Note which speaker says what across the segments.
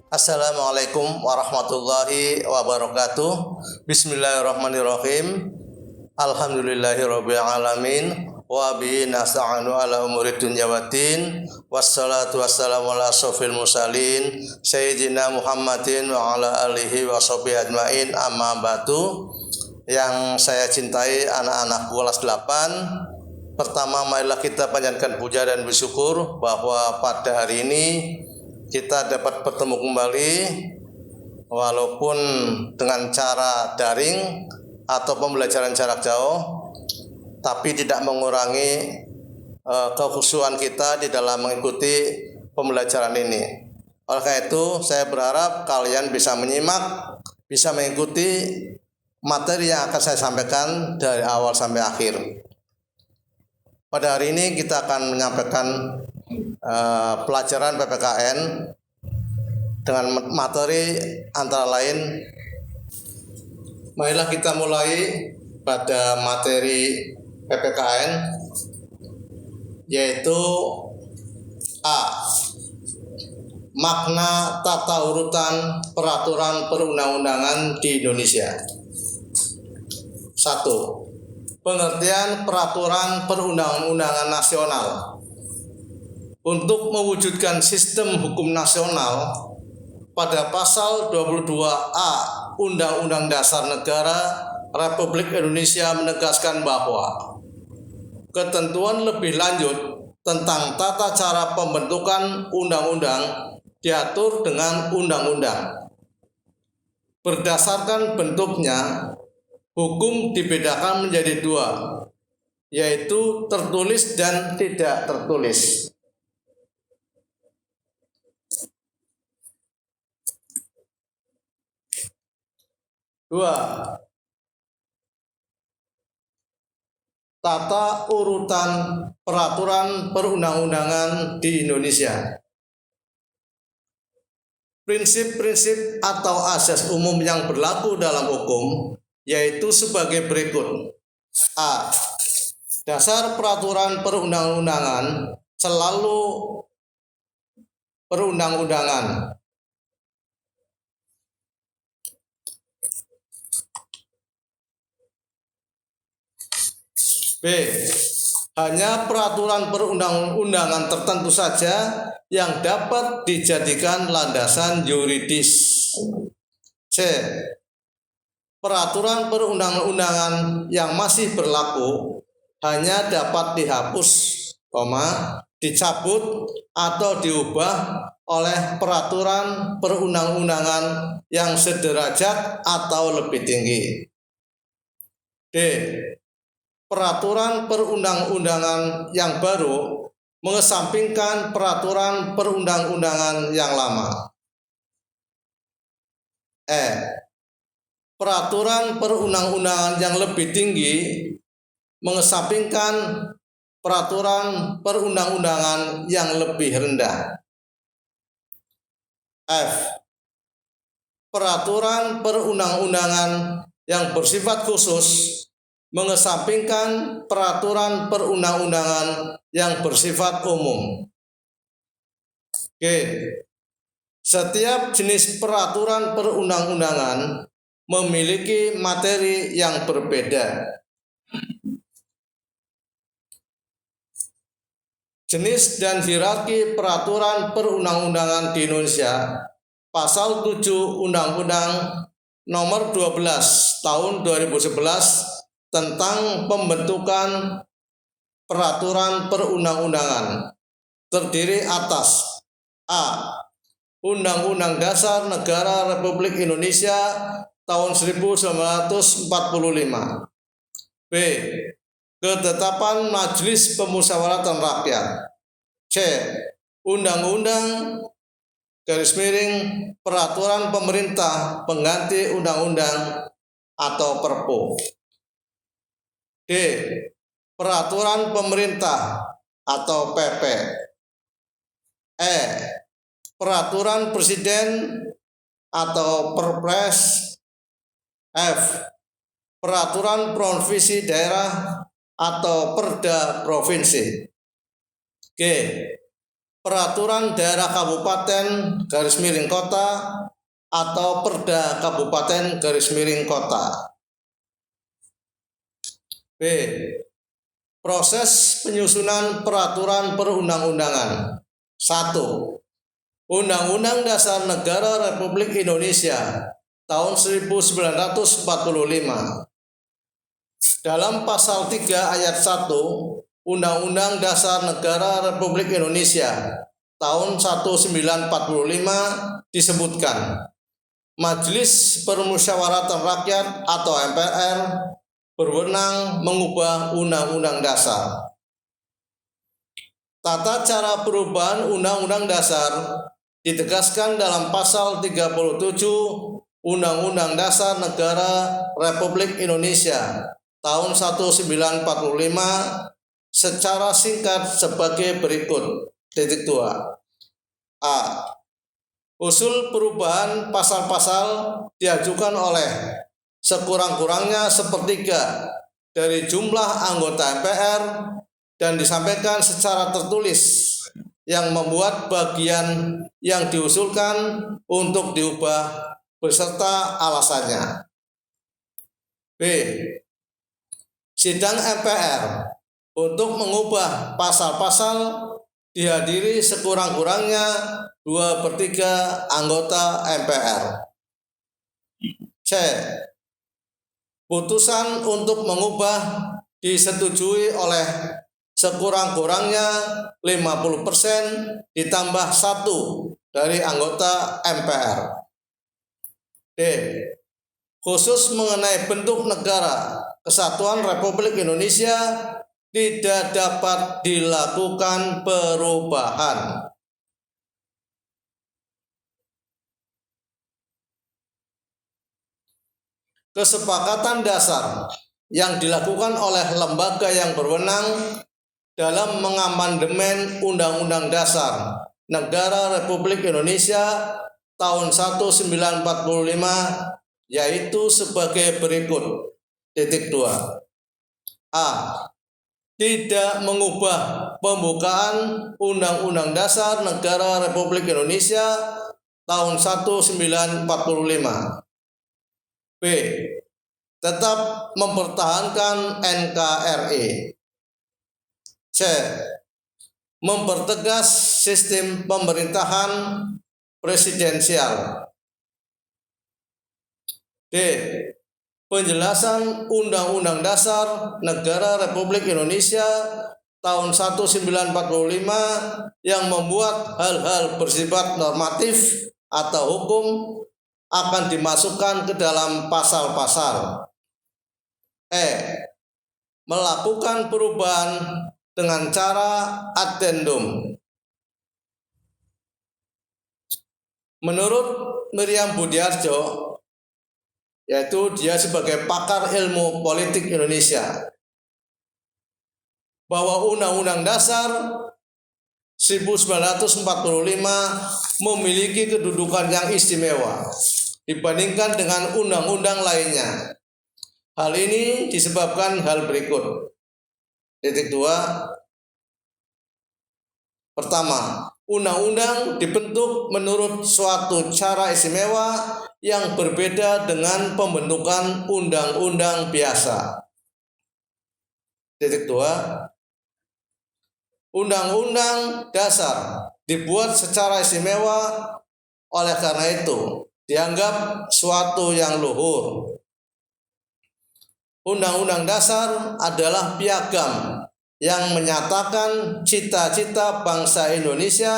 Speaker 1: Assalamualaikum warahmatullahi wabarakatuh. Bismillahirrahmanirrahim. Alhamdulillahirabbil alamin wa bihi nasta'inu ala umuri dunya waddin. Wassalatu wassalamu ala asyrofil mursalin sayyidina Muhammadin wa ala alihi wa sahbihi ajmain. Amma ba'du. Yang saya cintai anak-anak kelas 8. Pertama, marilah kita panjatkan puja dan bersyukur bahwa pada hari ini kita dapat bertemu kembali walaupun dengan cara daring atau pembelajaran jarak jauh, tapi tidak mengurangi kekhusyuan kita di dalam mengikuti pembelajaran ini. Oleh karena itu, saya berharap kalian bisa menyimak, bisa mengikuti materi yang akan saya sampaikan dari awal sampai akhir. Pada hari ini kita akan menyampaikan pelajaran PPKN dengan materi antara lain. Marilah kita mulai pada materi PPKN, yaitu A. Makna tata urutan peraturan perundang-undangan di Indonesia. 1. Pengertian peraturan perundang-undangan nasional. Untuk mewujudkan sistem hukum nasional, pada pasal 22A Undang-Undang Dasar Negara Republik Indonesia menegaskan bahwa ketentuan lebih lanjut tentang tata cara pembentukan undang-undang diatur dengan undang-undang. Berdasarkan bentuknya, hukum dibedakan menjadi dua, yaitu tertulis dan tidak tertulis. Dua, tata urutan peraturan perundang-undangan di Indonesia. Prinsip-prinsip atau asas umum yang berlaku dalam hukum yaitu sebagai berikut. A. Dasar peraturan perundang-undangan selalu perundang-undangan. B. Hanya peraturan perundang-undangan tertentu saja yang dapat dijadikan landasan yuridis. C. Peraturan perundang-undangan yang masih berlaku hanya dapat dihapus, dicabut atau diubah oleh peraturan perundang-undangan yang sederajat atau lebih tinggi. D. Peraturan perundang-undangan yang baru mengesampingkan peraturan perundang-undangan yang lama. E. Peraturan perundang-undangan yang lebih tinggi mengesampingkan peraturan perundang-undangan yang lebih rendah. F. Peraturan perundang-undangan yang bersifat khusus mengesampingkan peraturan perundang-undangan yang bersifat umum. G. Setiap jenis peraturan perundang-undangan memiliki materi yang berbeda. Jenis dan hierarki peraturan perundang-undangan di Indonesia. Pasal 7 Undang-Undang Nomor 12 Tahun 2011 tentang pembentukan peraturan perundang-undangan terdiri atas A. Undang-Undang Dasar Negara Republik Indonesia tahun 1945. B. Ketetapan Majelis Pemusyawaratan Rakyat. C. Undang-undang peraturan pemerintah pengganti undang-undang atau Perpu. D. Peraturan pemerintah atau PP. E. Peraturan presiden atau Perpres. F. Peraturan provinsi daerah atau Perda provinsi. G. peraturan daerah kabupaten garis miring kota atau Perda Kabupaten garis miring kota. B. Proses penyusunan peraturan perundang-undangan. 1. Undang-Undang Dasar Negara Republik Indonesia tahun 1945. Dalam pasal 3 ayat 1 Undang-Undang Dasar Negara Republik Indonesia tahun 1945 disebutkan, Majelis Permusyawaratan Rakyat atau MPR berwenang mengubah Undang-Undang Dasar. Tata cara perubahan Undang-Undang Dasar ditegaskan dalam pasal 37 Undang-Undang Dasar Negara Republik Indonesia tahun 1945 secara singkat sebagai berikut. 2. A. Usul perubahan pasal-pasal diajukan oleh sekurang-kurangnya sepertiga dari jumlah anggota MPR dan disampaikan secara tertulis yang membuat bagian yang diusulkan untuk diubah beserta alasannya. B. Sidang MPR untuk mengubah pasal-pasal dihadiri sekurang-kurangnya 2/3 anggota MPR. C. Putusan untuk mengubah disetujui oleh sekurang-kurangnya 50% ditambah 1 dari anggota MPR. D. Khusus mengenai bentuk negara Kesatuan Republik Indonesia tidak dapat dilakukan perubahan. Kesepakatan dasar yang dilakukan oleh lembaga yang berwenang dalam mengamandemen Undang-Undang Dasar Negara Republik Indonesia tahun 1945 yaitu sebagai berikut. 2. A. Tidak mengubah pembukaan Undang-Undang Dasar Negara Republik Indonesia tahun 1945. B. Tetap mempertahankan NKRI. C. Mempertegas sistem pemerintahan presidensial. D. Penjelasan Undang-Undang Dasar Negara Republik Indonesia tahun 1945 yang membuat hal-hal bersifat normatif atau hukum akan dimasukkan ke dalam pasal-pasal. E. Melakukan perubahan dengan cara addendum. Menurut Miriam Budiarjo, yaitu dia sebagai pakar ilmu politik Indonesia, bahwa Undang-Undang Dasar 1945 memiliki kedudukan yang istimewa dibandingkan dengan undang-undang lainnya. Hal ini disebabkan hal berikut. 2. Pertama, undang-undang dibentuk menurut suatu cara istimewa yang berbeda dengan pembentukan undang-undang biasa. 2. Undang-undang Dasar dibuat secara istimewa, oleh karena itu dianggap suatu yang luhur. Undang-Undang Dasar adalah piagam yang menyatakan cita-cita bangsa Indonesia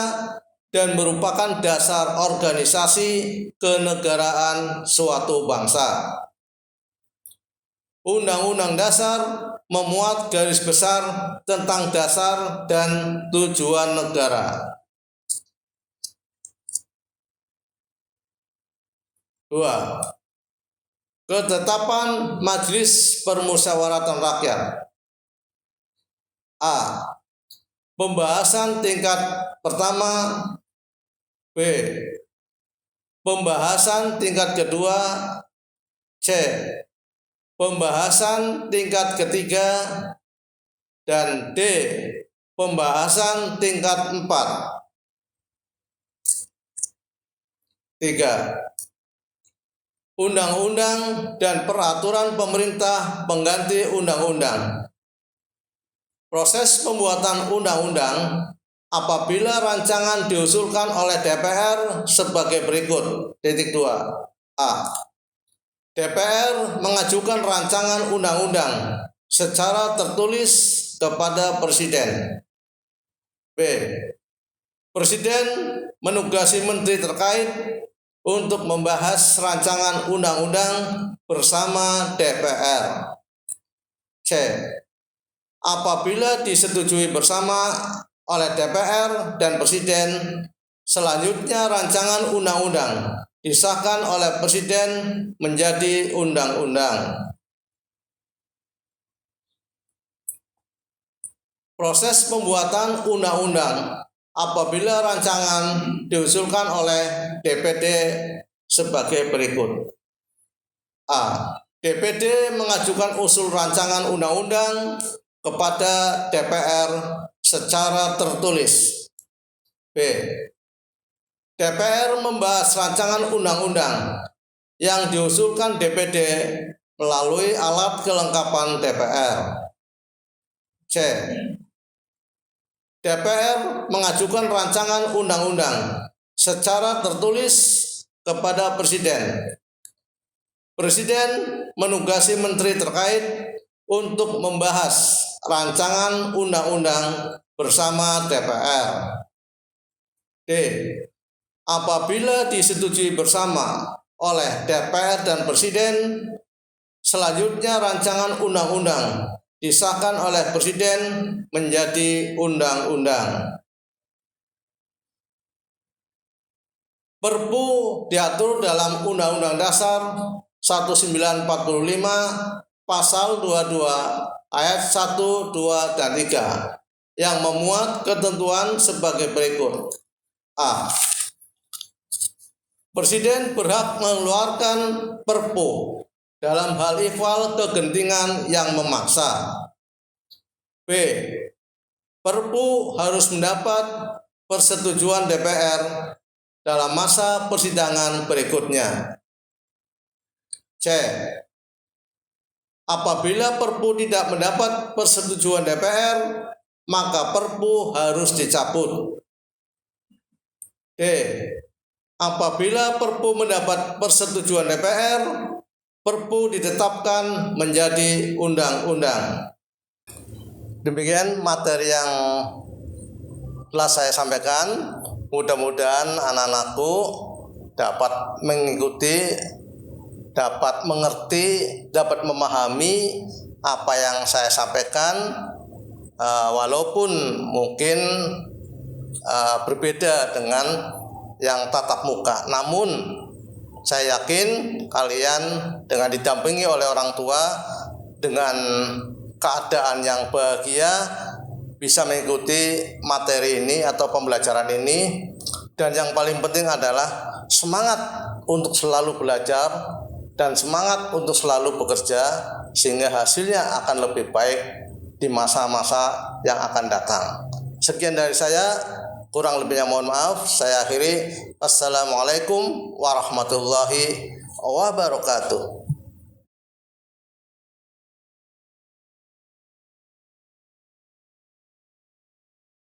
Speaker 1: dan merupakan dasar organisasi kenegaraan suatu bangsa. Undang-Undang Dasar memuat garis besar tentang dasar dan tujuan negara. 2. Ketetapan Majelis Permusyawaratan Rakyat. A. Pembahasan tingkat pertama. B. Pembahasan tingkat kedua. C. Pembahasan tingkat ketiga. Dan D. Pembahasan tingkat 4. 3. Undang-undang dan peraturan pemerintah pengganti undang-undang. Proses pembuatan undang-undang apabila rancangan diusulkan oleh DPR sebagai berikut. 2. A. DPR mengajukan rancangan undang-undang secara tertulis kepada Presiden. B. Presiden menugasi menteri terkait untuk membahas rancangan undang-undang bersama DPR. C. Apabila disetujui bersama oleh DPR dan Presiden, selanjutnya rancangan undang-undang disahkan oleh Presiden menjadi undang-undang. Proses pembuatan undang-undang apabila rancangan diusulkan oleh DPD sebagai berikut. A. DPD mengajukan usul rancangan undang-undang kepada DPR secara tertulis. B. DPR membahas rancangan undang-undang yang diusulkan DPD melalui alat kelengkapan DPR. C. DPR mengajukan rancangan undang-undang secara tertulis kepada Presiden. Presiden menugasi menteri terkait untuk membahas rancangan undang-undang bersama DPR. D. Apabila disetujui bersama oleh DPR dan Presiden, selanjutnya rancangan undang-undang disahkan oleh Presiden menjadi undang-undang. Perpu diatur dalam Undang-Undang Dasar 1945 Pasal 22 ayat 1, 2, dan 3 yang memuat ketentuan sebagai berikut. A. Presiden berhak mengeluarkan Perpu dalam hal ihwal kegentingan yang memaksa. B. Perpu harus mendapat persetujuan DPR dalam masa persidangan berikutnya. C. Apabila Perpu tidak mendapat persetujuan DPR, maka Perpu harus dicabut. D. Apabila Perpu mendapat persetujuan DPR, Perpu ditetapkan menjadi undang-undang. Demikian materi yang telah saya sampaikan. Mudah-mudahan anak-anakku dapat mengikuti, dapat mengerti, dapat memahami apa yang saya sampaikan, walaupun mungkin berbeda dengan yang tatap muka. Namun saya yakin kalian dengan didampingi oleh orang tua dengan keadaan yang bahagia bisa mengikuti materi ini atau pembelajaran ini, dan yang paling penting adalah semangat untuk selalu belajar dan semangat untuk selalu bekerja sehingga hasilnya akan lebih baik di masa-masa yang akan datang. Sekian dari saya, kurang lebihnya mohon maaf. Saya akhiri. Assalamualaikum warahmatullahi wabarakatuh.